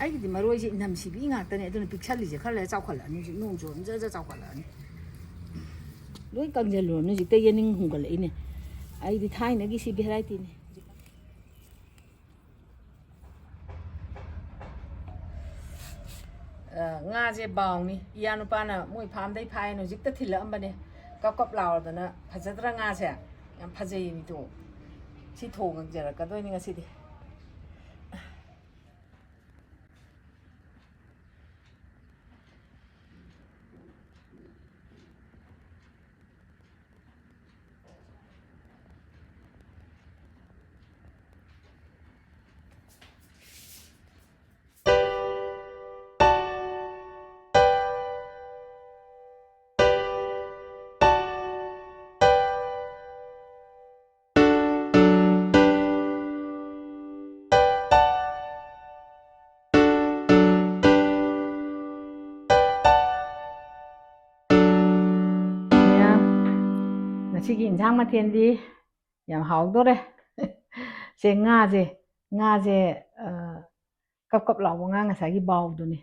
ꯑꯩꯒꯤꯗꯤ ꯃꯔꯣꯏꯁꯦ ꯏꯅꯝꯁꯤꯕꯤ ꯉꯥꯛꯇꯅꯦ ꯑꯗꯨꯅ ꯄꯤꯛꯁꯜꯂꯤꯁꯦ ꯈꯔ ꯂꯩꯔ ꯆꯥꯎꯈꯠꯂꯛꯑꯅꯤ ꯍꯧꯖꯤꯛ ꯅꯣꯡ ꯆꯨꯔꯝ ꯖꯔ ꯆꯥꯎꯈꯠꯂꯛꯑꯅꯤ ꯂꯣꯏ ꯀꯪꯁꯤꯜꯂꯨꯔꯕꯅꯤ ꯍꯧꯖꯤꯛꯇ ꯌꯦꯅꯤꯡ ꯍꯨꯝꯒꯠꯂꯛꯏꯅꯦ ꯑꯩꯗꯤ ꯊꯥꯏꯅꯒꯤ ꯁꯤ ꯚꯦꯔꯥꯏꯇꯤꯅꯦ ꯉꯥꯁꯦ ꯕꯥꯎꯅꯤ ꯏꯌꯥ ꯅꯨꯄꯥꯅ ꯃꯣꯏ ꯐꯥꯝꯗꯩ ꯐꯥꯏꯅ ꯍꯧꯖꯤꯛꯇ ꯊꯤꯜꯂꯛꯑꯝꯕꯅꯦ ꯀꯞ ꯀꯞ ꯂꯥꯎꯔꯗꯅ ꯐꯖꯗ꯭ꯔꯥ ꯉꯥꯁꯦ ꯌꯥꯝ ꯐꯖꯩ ꯃꯤꯇꯣ ꯁꯤ ꯊꯣꯡꯖꯔꯛꯀꯗꯣꯏꯅꯤ ꯉꯁꯤꯗꯤ ꯉꯁꯤꯒꯤ ꯏꯟꯁꯥꯡ ꯃꯊꯦꯜꯗꯤ ꯌꯥꯝ ꯍꯥꯎꯗꯣꯔꯦ ꯁꯦ ꯉꯥꯁꯦ ꯀꯞ ꯀꯞ ꯂꯥꯎꯕ ꯉꯥ ꯉꯁꯥꯏꯒꯤ ꯕꯥꯎꯗꯨꯅꯤ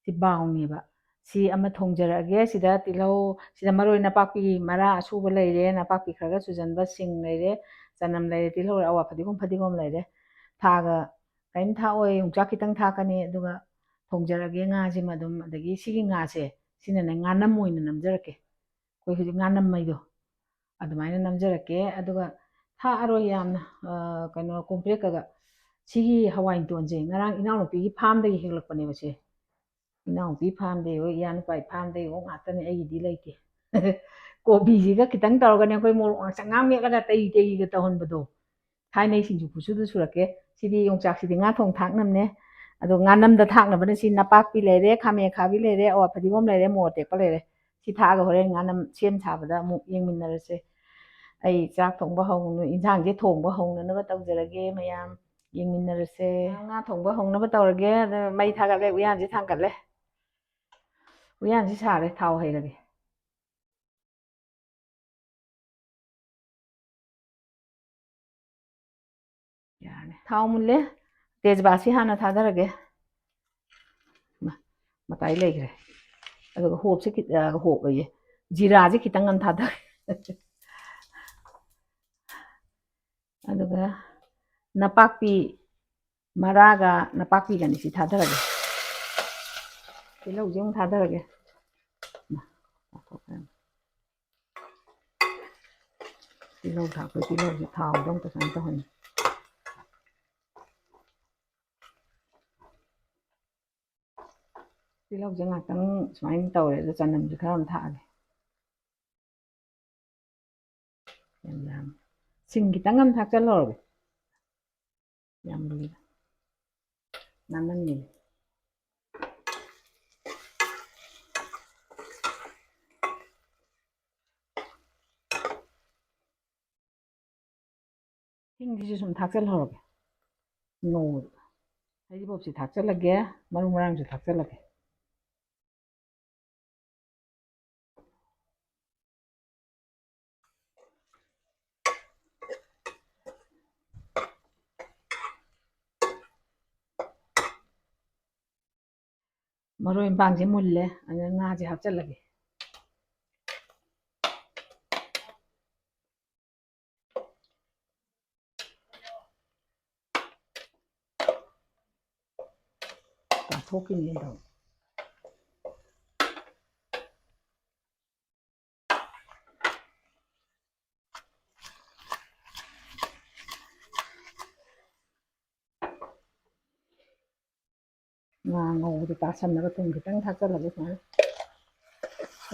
ꯁꯤ ꯕꯥꯎꯅꯦꯕ ꯁꯤ ꯑꯃ ꯊꯣꯡꯖꯔꯛꯑꯒꯦ ꯁꯤꯗ ꯇꯤꯜꯍꯧ ꯁꯤꯗ ꯃꯔꯣꯏ ꯅꯄꯥꯛꯄꯤ ꯃꯔꯥ ꯑꯁꯨꯕ ꯂꯩꯔꯦ ꯅꯄꯥꯛꯄꯤ ꯈꯔꯒ ꯆꯨꯖꯟꯕ ꯁꯤꯡ ꯂꯩꯔꯦ ꯆꯅꯝ ꯂꯩꯔꯦ ꯇꯤꯜꯍꯧ ꯑꯋꯥ ꯐꯗꯤꯒꯣꯝ ꯂꯩꯔꯦ ꯊꯥꯒ ꯀꯔꯤꯝ ꯊꯥꯛꯑꯣꯏ ꯌꯣꯡꯆꯥꯛ ꯈꯤꯇꯪ ꯊꯥꯛꯀꯅꯤ ꯑꯗꯨꯒ ꯊꯣꯡꯖꯔꯒꯦ ꯉꯥꯁꯤꯃ ꯑꯗꯨꯝ ꯑꯗꯒꯤ ꯁꯤꯒꯤ ꯉꯥꯁꯦ ꯁꯤꯅꯅꯦ ꯉꯥꯅꯝ ꯑꯣꯏꯅ ꯅꯝꯖꯔꯛꯀꯦ ꯑꯩꯈꯣꯏ ꯍꯧꯖꯤꯛ ꯉꯥꯅꯝꯃꯩꯗꯣ ꯑꯗꯨꯃꯥꯏꯅ ꯅꯝꯖꯔꯛꯀꯦ ꯑꯗꯨꯒ ꯊꯥꯛꯑꯔꯣꯏ ꯌꯥꯝꯅ ꯀꯩꯅꯣ ꯀꯣꯝꯄ꯭ꯔꯦꯛꯀꯒ ꯁꯤꯒꯤ ꯍꯋꯥꯏꯇꯣꯟꯁꯦ ꯉꯔꯥꯡ ꯏꯅꯥꯎꯅꯨꯄꯤꯒꯤ ꯐꯥꯝꯗꯒꯤ ꯍꯦꯛꯂꯛꯄꯅꯦꯕ ꯁꯦ ꯏꯅꯥꯎꯅꯨꯄꯤ ꯐꯥꯝꯗꯒꯤ ꯍꯣꯏ ꯏꯌꯥꯅꯨꯄꯥꯒꯤ ꯐꯥꯝꯗꯒꯤ ꯍꯣꯏ ꯉꯥꯛꯇꯅꯦ ꯑꯩꯒꯤꯗꯤ ꯂꯩꯇꯦ ꯀꯣꯕꯤꯁꯤꯒ ꯈꯤꯇꯪ ꯇꯧꯔꯒꯅꯦ ꯑꯩꯈꯣꯏ ꯃꯣꯔꯣꯛ ꯉꯥꯡꯁꯪ ꯃꯦꯠꯂꯒ ꯇꯩꯒ ꯇꯧꯍꯟꯕꯗꯣ ꯊꯥꯏꯅꯩ ꯁꯤꯡꯖꯨ ꯈꯨꯁꯨꯗꯨ ꯁꯨꯔꯛꯀꯦ ꯁꯤꯗꯤ ꯌꯣꯡꯆꯥꯛꯁꯤꯗꯤ ꯉꯥ ꯊꯣꯡ ꯊꯥꯛꯅꯕꯅꯦ ꯑꯗꯣ ꯉꯥꯅꯝꯗ ꯊꯥꯛꯅꯕꯅ ꯁꯤ ꯅꯄꯥꯛꯄꯤ ꯂꯩꯔꯦ ꯈꯥꯃꯦꯟ ꯑꯈꯥꯕꯤ ꯂꯩꯔꯦ ꯑꯋꯥ ꯐꯗꯤꯒꯣꯝ ꯂꯩꯔꯦ ꯃꯣꯔꯣꯛ ꯑꯇꯦꯛꯄ ꯂꯩꯔꯦ ꯁꯤ ꯊꯥꯛꯑꯒ ꯍꯣꯔꯦꯟ ꯉꯥꯅꯝ ꯁꯦꯝ ꯁꯥꯕꯗ ꯑꯃꯨꯛ ꯌꯦꯡꯃꯤꯟꯅꯔꯁꯦ ꯑꯩ ꯆꯥꯛ ꯊꯣꯡꯕ ꯏꯟꯁꯥꯡꯁꯦ ꯊꯣꯡꯕ ꯍꯧꯅꯅꯕ ꯇꯧꯖꯔꯒꯦ ꯃꯌꯥꯝ ꯌꯦꯡꯃꯤꯟꯅꯔꯁꯦ ꯉꯥ ꯊꯣꯡꯕ ꯍꯧꯅꯕ ꯇꯧꯔꯒꯦ ꯑꯗ ꯃꯩ ꯊꯥꯒꯠꯂꯦ ꯎꯌꯥꯟꯁꯦ ꯊꯥꯡꯒꯠꯂꯦ ꯎꯌꯥꯟꯁꯤ ꯁꯥꯔꯦ ꯊꯥꯎ ꯍꯩꯔꯒꯦ ꯌꯥꯔꯅꯤ ꯊꯥꯎ ꯃꯨꯜꯂꯦ ꯇꯦꯖꯄꯥꯠꯁꯤ ꯍꯥꯟꯅ ꯊꯥꯗꯔꯒꯦ ꯃꯇꯥꯏ ꯂꯩꯈ꯭ꯔꯦ ꯑꯗꯨꯒ ꯍꯣꯞꯑꯌꯦ ꯖꯤꯔꯥꯁꯦ ꯈꯤꯇꯪ ꯑꯃ ꯊꯥꯗꯔꯦ ꯑꯗꯨꯒ ꯅꯄꯥꯛꯄꯤ ꯃꯔꯥꯒ ꯅꯄꯥꯛꯄꯤꯒꯅꯤ ꯁꯤ ꯊꯥꯗꯔꯒꯦ ꯇꯤꯜꯍꯧꯁꯦ ꯑꯃꯨꯛ ꯊꯥꯗꯔꯒꯦ ꯇꯤꯜꯍꯧ ꯊꯥꯛꯄ ꯇꯤꯜꯍꯧꯁꯦ ꯊꯥꯎꯗ ꯑꯝꯇ ꯁꯨꯃꯥꯏꯅ ꯇꯧꯍꯟꯅꯤ ꯇꯤꯜꯍꯧꯁꯦ ꯉꯥꯛꯇꯪ ꯁꯨꯃꯥꯏꯅ ꯇꯧꯔꯦ ꯑꯗꯣ ꯆꯅꯝꯁꯦ ꯈꯔ ꯑꯃ ꯊꯥꯛꯑꯒꯦ ꯌꯥꯝ ꯁꯤꯡ ꯈꯤꯇꯪ ꯑꯃ ꯊꯥꯛꯆꯜꯍꯧꯔꯒꯦ ꯌꯥꯝ ꯂꯨꯏꯗ ꯅꯥꯃꯟꯅꯤ ꯍꯤꯡꯁꯤꯁꯨ ꯁꯨꯝ ꯊꯥꯛꯆꯜꯍꯧꯔꯒꯦ ꯉꯧꯕꯗ ꯍꯩꯔꯤꯕꯣꯞꯁꯤ ꯊꯥꯛꯆꯜꯂꯒꯦ ꯃꯔꯨ ꯃꯔꯥꯡꯁꯨ ꯊꯥꯛꯆꯜꯂꯒꯦ ꯃꯔꯣꯏ ꯃꯄꯥꯡꯁꯦ ꯃꯨꯜꯂꯦ ꯑꯗꯨꯅ ꯉꯥꯁꯦ ꯍꯥꯞꯆꯜꯂꯒꯦ ꯊꯣꯛꯈꯤꯅꯦ ꯇꯧ ꯉꯥ ꯉꯧꯕꯗ ꯇꯥꯁꯟꯅꯕ ꯊꯨꯝ ꯈꯤꯇꯪ ꯊꯥꯛꯆꯜꯂꯒꯦ ꯁꯨꯃꯥꯏꯅ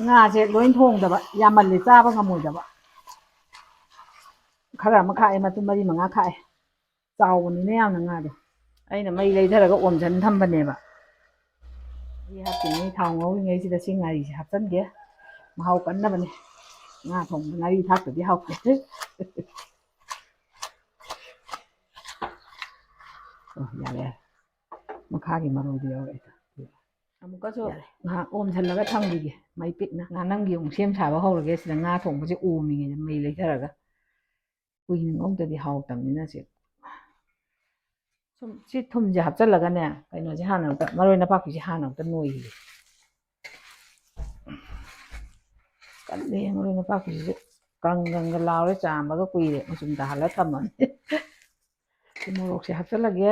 ꯉꯥꯁꯦ ꯂꯣꯏ ꯊꯣꯡꯗꯕ ꯌꯥꯝꯃꯜꯂꯦ ꯆꯥꯕ ꯉꯝꯃꯣꯏꯗꯕ ꯈꯔ ꯑꯃ ꯈꯥꯛꯑꯦ ꯃꯇꯨꯝ 4-5 ꯈꯥꯛꯑꯦ ꯆꯥꯎꯕꯅꯤꯅ ꯌꯥꯝꯅ ꯉꯥꯗꯣ ꯑꯩꯅ ꯃꯩ ꯂꯩꯊꯔꯒ ꯑꯣꯝꯖꯟ ꯊꯝꯕꯅꯦꯕ ꯁꯤ ꯍꯥꯞꯄꯤꯉꯩ ꯊꯥꯎ ꯉꯧꯔꯤꯉꯩꯁꯤꯗ ꯁꯤ ꯉꯥꯔꯤꯁꯦ ꯍꯥꯞꯆꯟꯒꯦ ꯃꯍꯥꯎ ꯀꯟꯅꯕꯅꯦ ꯉꯥ ꯊꯣꯡꯕ ꯉꯥꯔꯤ ꯊꯥꯛꯇꯗꯤ ꯍꯥꯎꯇꯦ ꯌꯥꯔꯦ ꯃꯈꯥꯒꯤ ꯃꯔꯣꯏꯗꯨ ꯌꯥꯎꯔꯛꯑꯦ ꯑꯃꯨꯛꯀꯁꯨ ꯉꯥꯏꯍꯥꯛ ꯑꯣꯝꯁꯤꯜꯂꯒ ꯊꯝꯈꯤꯒꯦ ꯃꯩ ꯄꯤꯛꯅ ꯉꯥꯅꯝꯒꯤ ꯑꯃꯨꯛ ꯁꯦꯝ ꯁꯥꯕ ꯍꯧꯔꯒꯦ ꯁꯤꯗ ꯉꯥ ꯊꯣꯡꯕꯁꯦ ꯑꯣꯝꯃꯤꯉꯩꯗ ꯃꯩ ꯂꯩꯊꯔꯒ ꯀꯨꯏꯅ ꯉꯧꯗꯗꯤ ꯍꯥꯎꯇꯕꯅꯤꯅ ꯁꯤ ꯁꯤ ꯊꯨꯝꯁꯦ ꯍꯥꯞꯆꯤꯜꯂꯒꯅꯦ ꯀꯩꯅꯣꯁꯦ ꯍꯥꯟꯅ ꯑꯝꯇ ꯃꯔꯣꯏ ꯅꯄꯥꯛꯄꯤꯁꯦ ꯍꯥꯟꯅ ꯑꯝꯇ ꯅꯣꯏꯈꯤꯒꯦ ꯀꯜꯂꯦ ꯃꯔꯣꯏ ꯅꯄꯥꯛꯄꯤꯁꯤꯁꯨ ꯀꯪꯒ ꯂꯥꯎꯔꯦ ꯆꯥꯝꯕꯒ ꯀꯨꯏꯔꯦ ꯃꯆꯨꯝ ꯇꯥꯍꯜꯂ ꯊꯝꯃꯅꯤ ꯃꯣꯔꯣꯛꯁꯦ ꯍꯥꯞꯆꯤꯜꯂꯒꯦ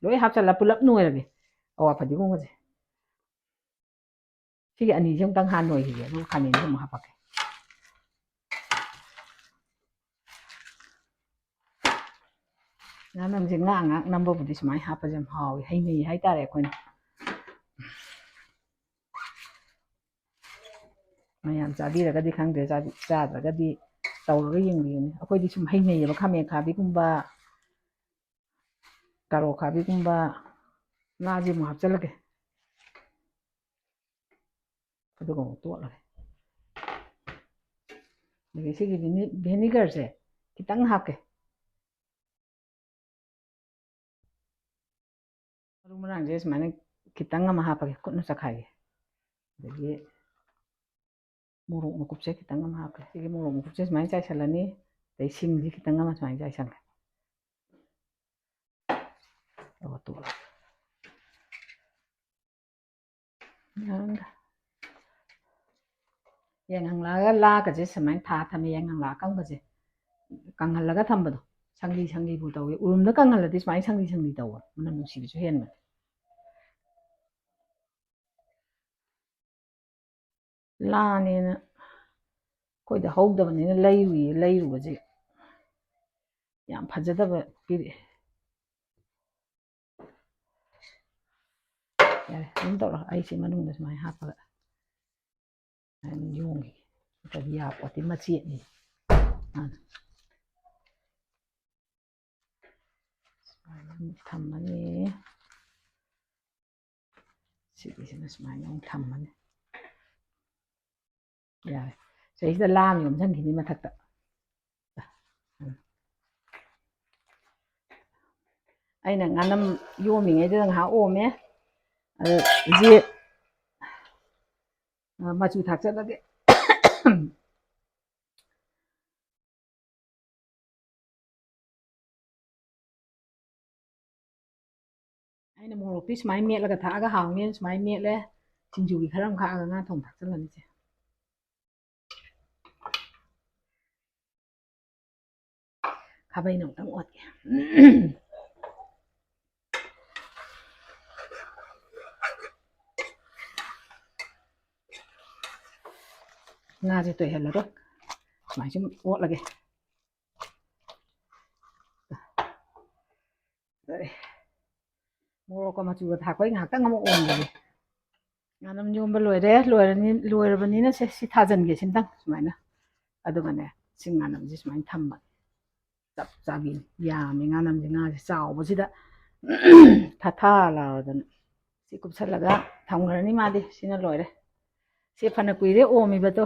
ꯂꯣꯏ ꯍꯥꯞꯆꯤꯜꯂ ꯄꯨꯂꯞ ꯅꯣꯏꯔꯒꯦ ꯑꯋꯥ ꯐꯗꯤꯒꯣꯝꯒꯁꯦ ꯁꯤꯒꯤ ꯑꯅꯤꯁꯤ ꯑꯃꯨꯛꯇꯪ ꯍꯥꯟꯅ ꯅꯣꯏꯈꯤꯒꯦ ꯑꯗꯨꯒ ꯈꯥꯃꯦꯟꯁꯦ ꯑꯃꯨꯛ ꯍꯥꯞꯄꯛꯀꯦ ꯉꯥꯅꯝꯁꯦ ꯉꯥꯛ ꯅꯝꯕꯕꯨꯗꯤ ꯁꯨꯃꯥꯏꯅ ꯍꯥꯞꯄꯁꯦ ꯌꯥꯝ ꯍꯥꯎꯋꯤ ꯍꯩꯅꯩ ꯍꯥꯏꯇꯥꯔꯦ ꯑꯩꯈꯣꯏꯅ ꯃꯌꯥꯝ ꯆꯥꯕꯤꯔꯒꯗꯤ ꯈꯪꯗ꯭ꯔꯦ ꯆꯥꯗ꯭ꯔꯒꯗꯤ ꯇꯧꯔꯒ ꯌꯦꯡꯕꯤꯌꯨꯅꯦ ꯑꯩꯈꯣꯏꯗꯤ ꯁꯨꯝ ꯍꯩꯅꯩꯌꯦꯕ ꯈꯥꯃꯦꯟ ꯈꯥꯕꯤꯒꯨꯝꯕ ꯀꯥꯔꯣꯠ ꯈꯥꯕꯤꯒꯨꯝꯕ ꯉꯥꯁꯦ ꯑꯃꯨꯛ ꯍꯥꯞꯆꯤꯜꯂꯒꯦ ꯑꯗꯨꯒ ꯑꯃꯨꯛ ꯇꯣꯠꯂꯒꯦ ꯑꯗꯒꯤ ꯁꯤꯒꯤ ꯚꯦꯅꯤꯒꯔꯁꯦ ꯈꯤꯇꯪ ꯍꯥꯞꯀꯦ ꯃꯔꯨ ꯃꯔꯥꯡꯁꯦ ꯁꯨꯃꯥꯏꯅ ꯈꯤꯇꯪ ꯑꯃ ꯍꯥꯞꯄꯒꯦ ꯈꯨꯠꯅ ꯆꯈꯥꯏꯒꯦ ꯑꯗꯒꯤ ꯃꯣꯔꯣꯛ ꯃꯀꯨꯞꯁꯦ ꯈꯤꯇꯪ ꯑꯃ ꯍꯥꯞꯀꯦ ꯁꯤꯒꯤ ꯃꯣꯔꯣꯛ ꯃꯀꯨꯞꯁꯦ ꯁꯨꯃꯥꯏꯅ ꯆꯥꯏꯁꯤꯜꯂꯅꯤ ꯑꯗꯩ ꯁꯤꯡꯁꯤ ꯈꯤꯇꯪ ꯑꯃ ꯁꯨꯃꯥꯏꯅ ꯆꯥꯏꯁꯜꯂꯦ ꯑꯗꯨꯒ ꯇꯣꯠꯂꯒꯦ ꯌꯥꯏꯉꯪꯂꯥꯒ ꯂꯥꯒꯁꯦ ꯁꯨꯃꯥꯏꯅ ꯊꯝꯃꯦ ꯌꯥꯏꯉꯪꯂꯥ ꯑꯀꯪꯕꯁꯦ ꯀꯪꯍꯜꯂꯒ ꯊꯝꯕꯗꯣ ꯁꯪꯂꯤ ꯇꯧꯋꯤ ꯎꯔꯨꯝꯗ ꯀꯪꯍꯜꯂꯗꯤ ꯁꯨꯃꯥꯏꯅ ꯁꯪꯂꯤ ꯇꯧꯕ ꯃꯅꯝ ꯅꯨꯡꯁꯤꯕꯁꯨ ꯍꯦꯟꯕꯅꯤ ꯂꯥꯅꯦꯅ ꯑꯩꯈꯣꯏꯗ ꯍꯧꯗꯕꯅꯤꯅ ꯂꯩꯔꯨꯕꯁꯦ ꯌꯥꯝ ꯐꯖꯗꯕ ꯄꯤꯔꯛꯑꯦ ꯌꯥꯔꯦ ꯑꯗꯨꯝ ꯇꯧꯔꯣ ꯑꯩꯁꯦ ꯃꯅꯨꯡꯗ ꯁꯨꯃꯥꯏꯅ ꯍꯥꯞꯄꯒ ꯑꯗꯨꯝ ꯌꯣꯡꯈꯤꯒꯦ ꯅꯠꯇ꯭ꯔꯗꯤ ꯌꯥꯄꯣꯠꯇꯤ ꯃꯆꯦꯠꯅꯤ ꯁꯨꯃꯥꯏꯅ ꯑꯃꯨꯛ ꯊꯝꯃꯅꯤ ꯁꯤꯒꯤꯁꯤꯅ ꯁꯨꯃꯥꯏꯅ ꯑꯃꯨꯛ ꯊꯝꯃꯅꯤ ꯌꯥꯔꯦ ꯁꯤꯗꯩꯁꯤꯗ ꯂꯥ ꯑꯃ ꯌꯣꯝꯁꯤꯟꯈꯤꯅꯤ ꯃꯊꯛꯇ ꯑꯩꯅ ꯉꯥꯅꯝ ꯌꯣꯝꯃꯤꯉꯩꯗꯨꯗ ꯉꯥꯏꯍꯥꯛ ꯑꯣꯝꯃꯦ ꯑꯗ ꯏꯆꯦ ꯃꯆꯨ ꯊꯥꯛꯆꯜꯂꯒꯦ ꯑꯩꯅ ꯃꯣꯔꯣꯛꯇꯤ ꯁꯨꯃꯥꯏꯅ ꯃꯦꯠꯂꯒ ꯊꯥꯛꯑꯒ ꯍꯥꯎꯅꯦꯅ ꯁꯨꯃꯥꯏꯅ ꯃꯦꯠꯂꯦ ꯁꯤꯡꯖꯨꯒꯤ ꯈꯔ ꯑꯃ ꯈꯥꯛꯑꯒ ꯉꯥ ꯊꯣꯡ ꯊꯥꯛꯆꯜꯂꯅꯤꯁꯦ ꯈꯥꯕꯩꯅ ꯑꯃꯨꯛꯇꯪ ꯑꯣꯠꯀꯦ ꯉꯥꯁꯦ ꯇꯣꯏꯍꯜꯂꯔꯣꯏ ꯁꯨꯃꯥꯏꯅ ꯁꯨꯝ ꯑꯣꯠꯂꯒꯦ ꯃꯣꯔꯣꯛꯀ ꯃꯆꯨꯒ ꯊꯥꯛꯄꯩ ꯉꯥꯏꯍꯥꯛꯇꯪ ꯑꯃꯨꯛ ꯑꯣꯟꯕꯒꯦ ꯉꯥꯅꯝ ꯌꯣꯝꯕ ꯂꯣꯏꯔꯕꯅꯤꯅ ꯁꯤ ꯊꯥꯖꯤꯟꯒꯦ ꯁꯤꯝꯇꯪ ꯁꯨꯃꯥꯏꯅ ꯑꯗꯨꯒꯅꯦ ꯁꯤ ꯉꯥꯅꯝꯁꯦ ꯁꯨꯃꯥꯏꯅ ꯊꯝꯕ ꯆꯞ ꯆꯥꯕꯤꯅꯤ ꯌꯥꯝꯃꯤ ꯉꯥꯅꯝꯁꯦ ꯉꯥꯁꯦ ꯆꯥꯎꯕꯁꯤꯗ ꯊꯥ ꯂꯥꯎꯔꯗꯅ ꯁꯤ ꯀꯨꯞꯁꯜꯂꯒ ꯊꯝꯈ꯭ꯔꯅꯤ ꯃꯥꯗꯤ ꯁꯤꯅ ꯂꯣꯏꯔꯦ ꯁꯤ ꯐꯅ ꯀꯨꯏꯔꯦ ꯑꯣꯝꯃꯤꯕꯗꯣ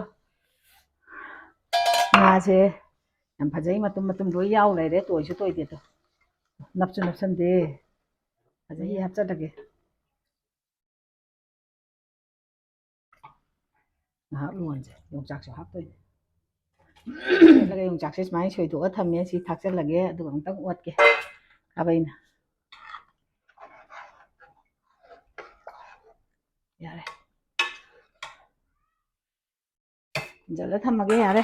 ꯉꯥꯁꯦ ꯌꯥꯝ ꯐꯖꯩ ꯃꯇꯨꯝ ꯂꯣꯏ ꯌꯥꯎ ꯂꯩꯔꯦ ꯇꯣꯏꯁꯨ ꯇꯣꯏꯗꯦꯗꯣ ꯅꯞꯁꯨ ꯅꯞꯁꯟꯗꯦ ꯐꯖꯩ ꯍꯥꯞꯆꯜꯂꯒꯦ ꯉꯥꯏꯍꯥꯛ ꯂꯣꯟꯁꯦ ꯌꯣꯡꯆꯥꯛꯁꯨ ꯍꯥꯞꯇꯣꯏꯅꯦ ꯌꯣꯡꯆꯥꯛꯁꯦ ꯁꯨꯃꯥꯏꯅ ꯁꯣꯏꯗꯣꯛꯑ ꯊꯝꯃꯦ ꯁꯤ ꯊꯥꯛꯆꯜꯂꯒꯦ ꯑꯗꯨꯒ ꯑꯃꯨꯛꯇꯪ ꯑꯣꯠꯀꯦ ꯈꯥꯕꯩꯅ ꯌꯥꯔꯦ ꯏꯟꯖꯜꯂ ꯊꯝꯃꯒꯦ ꯌꯥꯔꯦ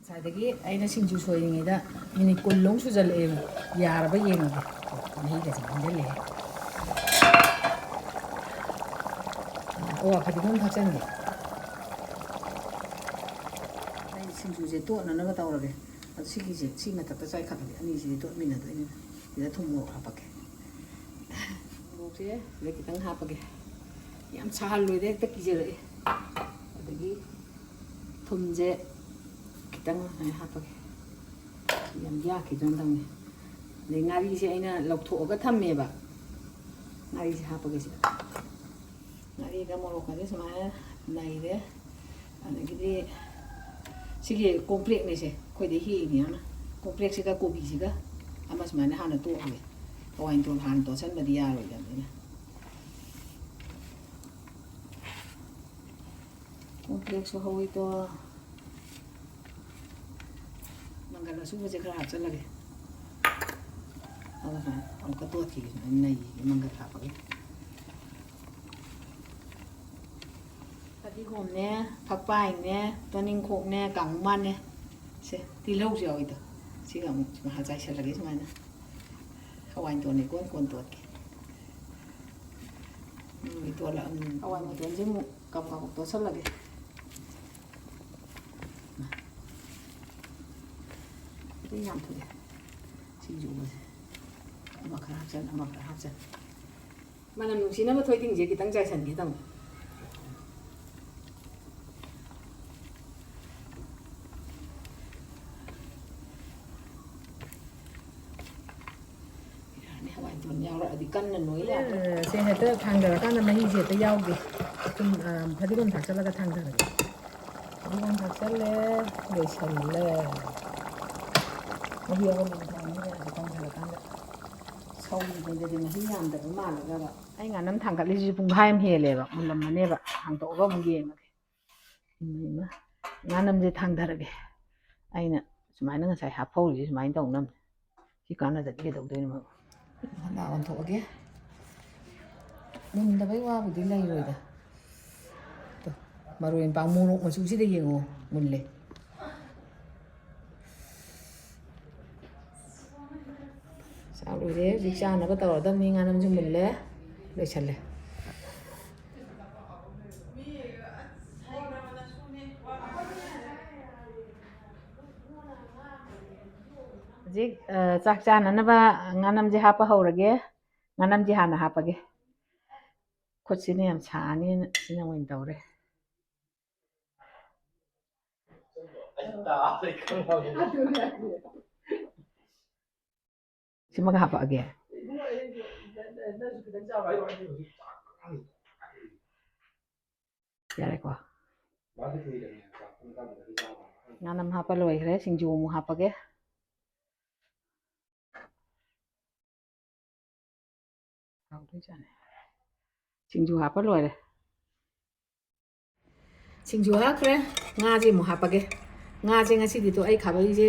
ꯉꯁꯥꯏꯗꯒꯤ ꯑꯩꯅ ꯁꯤꯡꯖꯨ ꯁꯣꯏꯔꯤꯉꯩꯗ ꯃꯤꯅꯤꯠ 10 ꯂꯣꯡ ꯁꯨꯖꯜꯂꯛꯑꯦꯕ ꯌꯥꯔꯕ ꯌꯦꯡꯉꯒꯦ ꯃꯍꯤꯒꯁꯦ ꯏꯪꯖꯜꯂꯛꯑꯦ ꯑꯋꯥ ꯐꯗꯤꯒꯣꯝ ꯊꯥꯛꯆꯟꯒꯦ ꯑꯩ ꯁꯤꯡꯖꯨꯁꯦ ꯇꯣꯠꯅꯅꯕ ꯇꯧꯔꯒꯦ ꯑꯗꯣ ꯁꯤꯒꯤꯁꯦ ꯁꯤ ꯃꯊꯛꯇ ꯆꯥꯏꯈꯠꯂꯒꯦ ꯑꯅꯤꯁꯤꯗꯤ ꯇꯣꯠꯃꯤꯟꯅꯗꯣꯏꯅꯤꯅ ꯁꯤꯗ ꯊꯨꯝ ꯃꯣꯔꯣꯛ ꯍꯥꯞꯄꯛꯀꯦ ꯃꯣꯔꯣꯛꯁꯦ ꯁꯤꯗ ꯈꯤꯇꯪ ꯍꯥꯞꯄꯒꯦ ꯌꯥꯝ ꯁꯥꯍꯜꯂꯣꯏꯗ ꯍꯦꯛꯇ ꯀꯤꯖꯔꯛꯑꯦ ꯑꯗꯒꯤ ꯊꯨꯝꯁꯦ ꯈꯤꯇꯪ ꯁꯨꯃꯥꯏꯅ ꯍꯥꯞꯄꯒꯦ ꯌꯥꯝ ꯌꯥꯛꯈꯤꯗ꯭ꯔꯅ ꯑꯗꯩ ꯉꯥꯔꯤꯁꯦ ꯑꯩꯅ ꯂꯧꯊꯣꯛꯑꯒ ꯊꯝꯃꯦꯕ ꯉꯥꯔꯤꯁꯦ ꯍꯥꯞꯄꯒꯦ ꯁꯤꯗ ꯉꯥꯔꯤꯒ ꯃꯣꯔꯣꯛꯀꯁꯦ ꯁꯨꯃꯥꯏꯅ ꯅꯩꯔꯦ ꯑꯗꯒꯤꯗꯤ ꯁꯤꯒꯤ ꯀꯣꯝꯄ꯭ꯔꯦꯛꯅꯤꯁꯦ ꯑꯩꯈꯣꯏꯗꯤ ꯍꯦꯛꯏꯅꯦꯅ ꯀꯣꯝꯄ꯭ꯔꯦꯛꯁꯤꯒ ꯀꯣꯕꯤꯁꯤꯒ ꯑꯃ ꯁꯨꯃꯥꯏꯅ ꯍꯥꯟꯅ ꯇꯣꯛꯑꯒꯦ ꯍꯋꯥꯏꯟꯇꯣꯟ ꯍꯥꯟꯅ ꯇꯣꯠꯁꯟꯕꯗꯤ ꯌꯥꯔꯣꯏꯗꯕꯅꯤꯅ ꯀꯣꯝꯄ꯭ꯔꯦꯛꯁꯨ ꯍꯧꯋꯤꯗꯣ ꯃꯪꯒꯜ ꯑꯁꯨꯕꯁꯦ ꯈꯔ ꯍꯥꯞꯆꯜꯂꯒꯦ ꯑꯗꯨꯅ ꯑꯃꯨꯛꯀ ꯇꯣꯠꯈꯤꯒꯦ ꯁꯨꯃꯥꯏꯅ ꯅꯩꯒꯦ ꯃꯪꯒꯜ ꯍꯥꯞꯄꯒꯦ ꯐꯗꯤꯒꯣꯝꯅꯦ ꯐꯛꯄꯥꯏꯅꯦ ꯇꯣꯅꯤꯡꯈꯣꯛꯅꯦ ꯀꯥꯡꯃꯥꯟꯅꯦ ꯁꯦ ꯇꯤꯜꯍꯧꯁꯨ ꯌꯥꯎꯏꯗꯣ ꯁꯤꯒ ꯑꯃꯨꯛ ꯃꯍꯥ ꯆꯥꯏꯁꯤꯜꯂꯒꯦ ꯁꯨꯃꯥꯏꯅ ꯍꯋꯥꯏ ꯃꯇꯣꯟꯅꯦ ꯀꯣꯟ ꯇꯣꯠꯀꯦ ꯍꯋꯥꯏ ꯃꯇꯣꯟꯁꯦ ꯑꯃꯨꯛ ꯀꯕꯛ ꯇꯣꯠꯁꯤꯜꯂꯒꯦ ꯌꯥꯝ ꯊꯨꯏ ꯁꯤꯡꯖꯨꯒꯁꯦ ꯑꯃ ꯈꯔ ꯍꯥꯞꯆꯟ ꯑꯃ ꯈꯔ ꯍꯥꯞꯆꯟ ꯃꯅꯝ ꯅꯨꯡꯁꯤꯅꯕ ꯊꯣꯏꯗꯤꯡꯁꯦ ꯈꯤꯇꯪ ꯆꯥꯏꯁꯟꯒꯦ ꯇꯧꯅꯤ ꯍꯋꯥꯏ ꯃꯇꯣꯟ ꯌꯥꯎꯔꯛꯑꯗꯤ ꯀꯟꯅ ꯅꯣꯏ ꯌꯥꯕ ꯁꯦ ꯍꯦꯛꯇ ꯊꯥꯡꯊꯔꯀꯥꯟꯗ ꯃꯍꯤꯁꯦ ꯍꯦꯛꯇ ꯌꯥꯎꯗꯦ ꯐꯗꯤꯒꯣꯝ ꯊꯥꯛꯆꯜꯂꯒ ꯊꯥꯡꯊꯔꯒꯦ ꯐꯗꯤꯒꯣꯝ ꯊꯥꯛꯆꯜꯂꯦ ꯂꯣꯏꯁꯜꯂꯦ ꯃꯍꯤ ꯑꯍꯨꯝ ꯊꯥꯡꯉꯦ ꯊꯥꯡꯊꯔꯀꯥꯟꯗ ꯁꯧꯔꯤꯉꯩꯗꯗꯤ ꯃꯍꯤ ꯌꯥꯝꯗꯕ ꯃꯥꯜꯂꯒꯕ ꯑꯩ ꯉꯥꯅꯝ ꯊꯥꯡꯒꯠꯂꯤꯁꯤꯁꯨ ꯄꯨꯡꯈꯥꯏ ꯑꯃ ꯍꯦꯜꯂꯦꯕ ꯃꯨꯜꯂꯝꯃꯅꯦꯕ ꯍꯥꯡꯇꯣꯛꯑꯒ ꯑꯃꯨꯛ ꯌꯦꯡꯉꯒꯦ ꯉꯥꯅꯝꯁꯦ ꯊꯥꯡꯊꯔꯒꯦ ꯑꯩꯅ ꯁꯨꯃꯥꯏꯅ ꯉꯁꯥꯏ ꯍꯥꯞꯐꯧꯔꯤꯁꯦ ꯁꯨꯃꯥꯏꯅ ꯇꯧꯅꯕꯅꯦ ꯁꯤ ꯀꯥꯟꯅꯗꯗꯤ ꯀꯩꯗꯧꯗꯣꯏꯅꯣ ꯍꯟꯗꯛ ꯑꯣꯟꯊꯣꯛꯑꯒꯦ ꯃꯨꯟꯗꯕꯩ ꯋꯥꯕꯨꯗꯤ ꯂꯩꯔꯣꯏꯗ ꯃꯔꯣꯏ ꯃꯄꯥꯡ ꯃꯣꯔꯣꯛ ꯃꯆꯨꯁꯤꯗ ꯌꯦꯡꯉꯣ ꯃꯨꯜꯂꯦ ꯆꯥꯛ ꯂꯣꯏꯔꯦ ꯍꯧꯖꯤꯛ ꯆꯥꯅꯕ ꯇꯧꯔꯗꯕꯅꯤ ꯉꯥꯅꯝꯁꯨ ꯃꯨꯜꯂꯦ ꯂꯣꯏꯁꯜꯂꯦ ꯍꯧꯖꯤꯛ ꯆꯥꯛ ꯆꯥꯅꯅꯕ ꯉꯥꯅꯝꯁꯦ ꯍꯥꯞꯄ ꯍꯧꯔꯒꯦ ꯉꯥꯅꯝꯁꯦ ꯍꯥꯟꯅ ꯍꯥꯞꯄꯒꯦ ꯈꯨꯠꯁꯤꯅ ꯌꯥꯝ ꯁꯥꯅꯤꯅ ꯁꯤꯅ ꯑꯣꯏꯅ ꯇꯧꯔꯦ ꯁꯤꯃꯒ ꯍꯥꯞꯄꯛꯑꯒꯦ ꯌꯥꯔꯦꯀꯣ ꯉꯥꯅꯝ ꯍꯥꯞꯄ ꯂꯣꯏꯈ꯭ꯔꯦ ꯁꯤꯡꯖꯨ ꯑꯃꯨꯛ ꯍꯥꯞꯄꯒꯦ ꯁꯤꯡꯖꯨ ꯍꯥꯞꯄ ꯂꯣꯏꯔꯦ ꯁꯤꯡꯖꯨ ꯍꯥꯞꯈ꯭ꯔꯦ ꯉꯥꯁꯦ ꯑꯃꯨꯛ ꯍꯥꯞꯄꯒꯦ ꯉꯥꯁꯦ ꯉꯁꯤꯗꯤꯗꯣ ꯑꯩ ꯈꯥꯕꯩꯁꯦ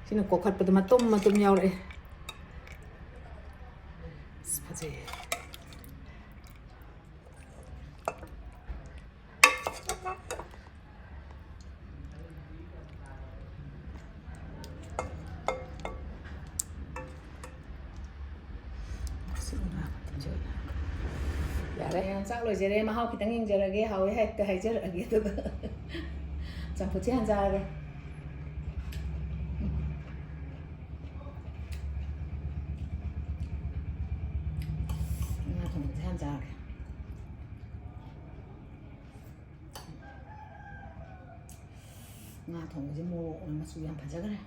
ꯁꯤꯅ ꯀꯣꯛꯈꯠꯄꯗ ꯃꯇꯨꯝ ꯌꯥꯎꯔꯛꯑꯦ ꯐꯖꯩ ꯌꯥꯔꯦ ꯆꯥꯛ ꯂꯣꯏꯖꯔꯦ ꯃꯍꯥꯎ ꯈꯤꯇꯪ ꯌꯦꯡꯖꯔꯒꯦ ꯍꯥꯎꯋꯦ ꯍꯦꯛꯇ ꯍꯥꯏꯖꯔꯛꯑꯒꯦ ꯑꯗꯨꯒ ꯆꯝꯐꯨꯠꯁꯦ ꯍꯟꯖꯔꯒꯦ ꯉꯥ ꯊꯣꯡꯕꯁꯦ ꯍꯟꯖꯔꯒꯦ ꯉꯥ ꯊꯣꯡꯕꯁꯦ ꯃꯣꯔꯣꯛ ꯃꯆꯨ ꯌꯥꯝ ꯐꯖꯈ꯭ꯔꯦ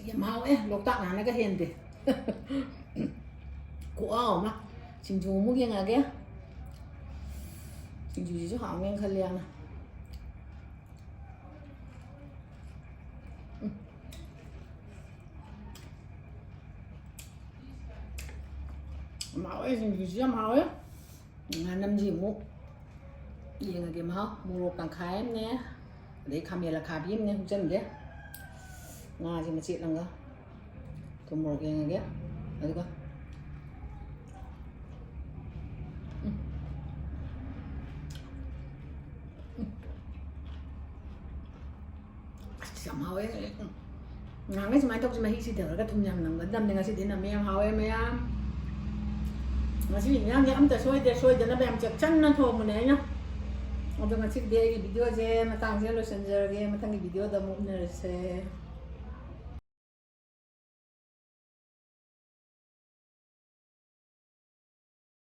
ꯌꯥꯝ ꯍꯥꯎꯋꯦ ꯂꯣꯛꯇꯥꯛ ꯉꯥꯅꯒ ꯍꯦꯟꯗꯦ ꯈꯨꯍꯥꯎ ꯑꯃ ꯁꯤꯡꯖꯨ ꯑꯃꯨꯛ ꯌꯦꯡꯉꯛꯑꯒꯦ ꯁꯤꯡꯖꯨꯁꯤꯁꯨ ꯍꯥꯎꯅꯦꯅ ꯈꯜꯂꯦ ꯌꯥꯝꯅ ꯍꯥꯎꯋꯦ ꯁꯤꯡꯖꯨꯁꯤꯁꯨ ꯌꯥꯝ ꯍꯥꯎꯋꯦ ꯉꯥꯅꯝꯁꯤ ꯑꯃꯨꯛ ꯌꯦꯡꯉꯒꯦ ꯃꯍꯥꯎ ꯃꯣꯔꯣꯛ ꯇꯪꯈꯥꯏ ꯑꯃꯅꯦ ꯑꯗꯩ ꯈꯥꯃꯦꯟ ꯑꯈꯥꯕꯤ ꯑꯃꯅꯦ ꯍꯨꯞꯆꯟꯒꯦ ꯉꯥꯁꯦ ꯃꯆꯦꯠ ꯑꯃꯒ ꯊꯨꯝ ꯃꯣꯔꯣꯛ ꯌꯦꯡꯉꯒꯦ ꯑꯗꯨꯒ ꯌꯥꯝ ꯍꯥꯎꯋꯦ ꯉꯥꯡꯉꯩ ꯁꯨꯃꯥꯏꯅ ꯇꯧꯁꯤ ꯃꯍꯤ ꯁꯤꯊꯔꯒ ꯊꯨꯝ ꯌꯥꯝ ꯅꯝꯒꯗꯕꯅꯦ ꯉꯁꯤꯗꯤ ꯅꯝꯃꯦ ꯌꯥꯝ ꯍꯥꯎꯋꯦ ꯃꯌꯥꯝ ꯉꯁꯤ ꯏꯟꯖꯥꯡꯁꯦ ꯑꯝꯇ ꯁꯣꯏꯗꯦ ꯁꯣꯏꯗꯅꯕ ꯌꯥꯝ ꯆꯦꯛꯁꯤꯟꯅ ꯊꯣꯡꯕꯅꯦ ꯑꯩꯅ ꯑꯗꯣ ꯉꯁꯤꯗꯤ ꯑꯩꯒꯤ ꯚꯤꯗꯤꯑꯣꯁꯦ ꯃꯇꯥꯡꯁꯤꯗ ꯂꯣꯏꯁꯤꯟꯖꯔꯒꯦ ꯃꯊꯪꯒꯤ ꯚꯤꯗꯤꯑꯣꯗ ꯑꯃꯨꯛ ꯎꯅꯔꯁꯦ